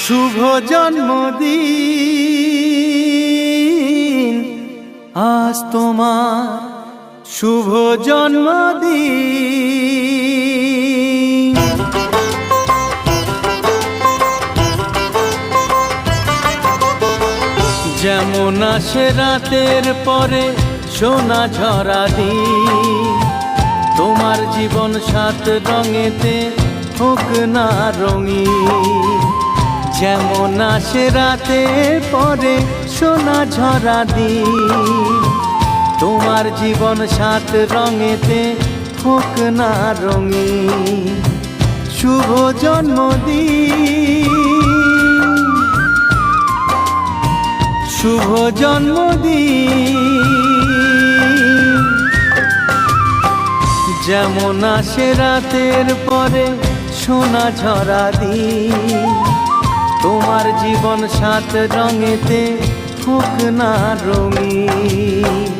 শুভ জন্মদিন আজ তোমার শুভ জন্মদিন। যেমন আসে রাতের পরে সোনা ঝরা দিন, তোমার জীবন সাত রঙেতে হোক না রঙিন। যেমন আসে রাতের পরে সোনা ঝরা দিন, তোমার জীবন সাত রঙেতে হোক না রঙিন। শুভ জন্মদিন, শুভ জন্মদিন। যেমন আসে রাতের পরে সোনা ঝরা দিন, তোমার জীবন সাত রঙেতে হোক না রঙিন।